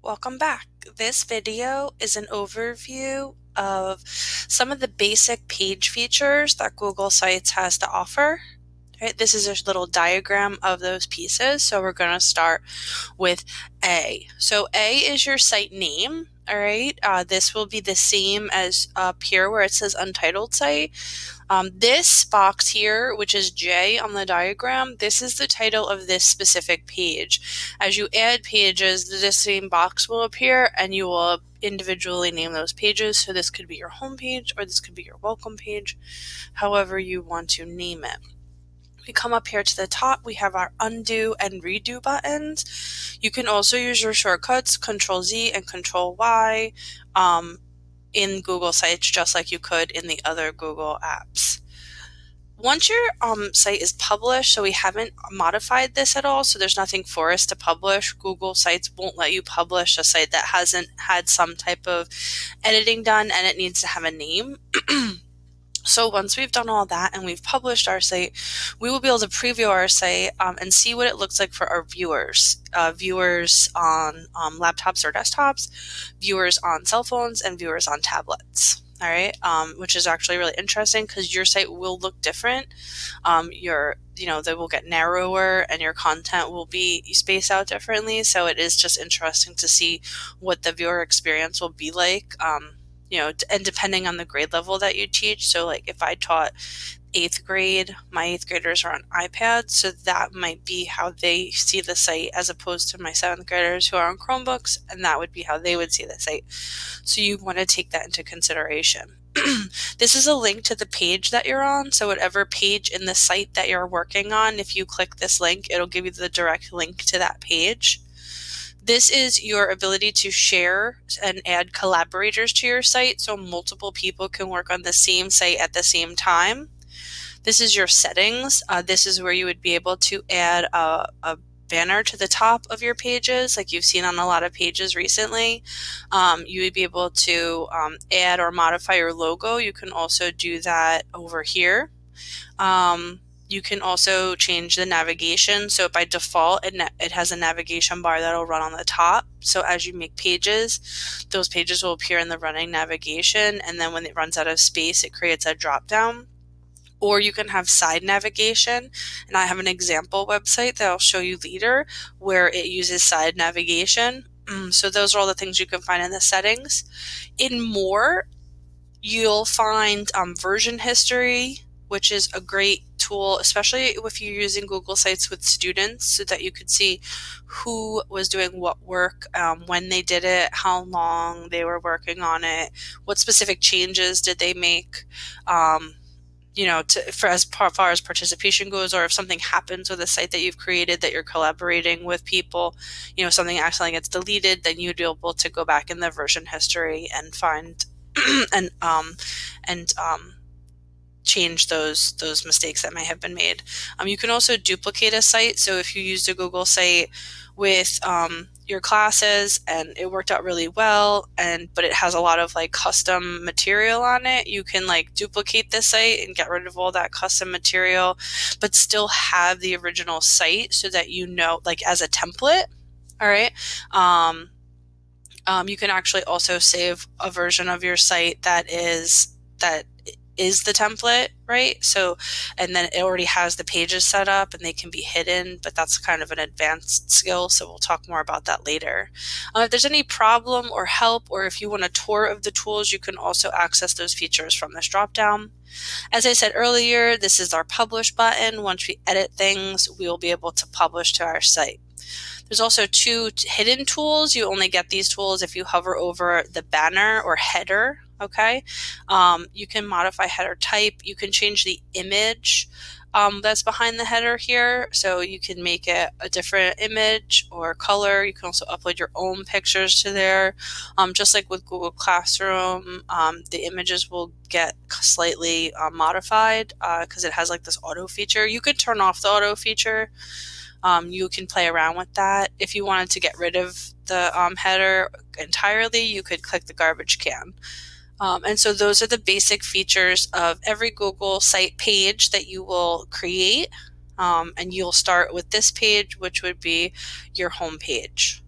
Welcome back. This video is an overview of some of the basic page features that Google Sites has to offer. Right, this is a little diagram of those pieces. So we're going to start with A. So A is your site name. All right, this will be the same as up here where it says untitled site. This box here, which is J on the diagram, this is the title of this specific page. As you add pages, the same box will appear and you will individually name those pages. So this could be your home page or this could be your welcome page, however you want to name it. We come up here to the top, we have our undo and redo buttons. You can also use your shortcuts, Control Z and Control Y, in Google Sites just like you could in the other Google apps. Once your site is published, so we haven't modified this at all, so there's nothing for us to publish. Google Sites won't let you publish a site that hasn't had some type of editing done and it needs to have a name. So once we've done all that and we've published our site, we will be able to preview our site and see what it looks like for our viewers. Viewers on laptops or desktops, viewers on cell phones, and viewers on tablets. All right, which is actually really interesting because your site will look different. They will get narrower and your content will be spaced out differently. So it is just interesting to see what the viewer experience will be like. And depending on the grade level that you teach. So like if I taught 8th grade, my 8th graders are on iPads, so that might be how they see the site as opposed to my 7th graders who are on Chromebooks, and that would be how they would see the site. So you want to take that into consideration. This is a link to the page that you're on, so whatever page in the site that you're working on, if you click this link, it'll give you the direct link to that page. This is your ability to share and add collaborators to your site so multiple people can work on the same site at the same time. This is your settings. This is where you would be able to add a banner to the top of your pages like you've seen on a lot of pages recently. You would be able to add or modify your logo. You can also do that over here. You can also change the navigation. So by default, it has a navigation bar that'll run on the top. So as you make pages, those pages will appear in the running navigation. And then when it runs out of space, it creates a drop down. Or you can have side navigation. And I have an example website that I'll show you later where it uses side navigation. So those are all the things you can find in the settings. In more, you'll find version history, which is a great tool, especially if you're using Google Sites with students, so that you could see who was doing what work, when they did it, how long they were working on it, what specific changes did they make, for as far as participation goes, or if something happens with a site that you've created that you're collaborating with people, something accidentally gets deleted, then you'd be able to go back in the version history and find and change those mistakes that may have been made. You can also duplicate a site. So if you used a Google site with your classes and it worked out really well, but it has a lot of like custom material on it, you can like duplicate the site and get rid of all that custom material, but still have the original site so that like as a template. All right. You can actually also save a version of your site that is the template, right? So, and then it already has the pages set up and they can be hidden, but that's kind of an advanced skill. So we'll talk more about that later. If there's any problem or help, or if you want a tour of the tools, you can also access those features from this dropdown. As I said earlier, this is our publish button. Once we edit things, we will be able to publish to our site. There's also 2 hidden tools. You only get these tools if you hover over the banner or header. Okay, you can modify header type. You can change the image that's behind the header here. So you can make it a different image or color. You can also upload your own pictures to there. Just like with Google Classroom, the images will get slightly modified because it has like this auto feature. You could turn off the auto feature. You can play around with that. If you wanted to get rid of the header entirely, you could click the garbage can. And so those are the basic features of every Google site page that you will create. And you'll start with this page, which would be your home page.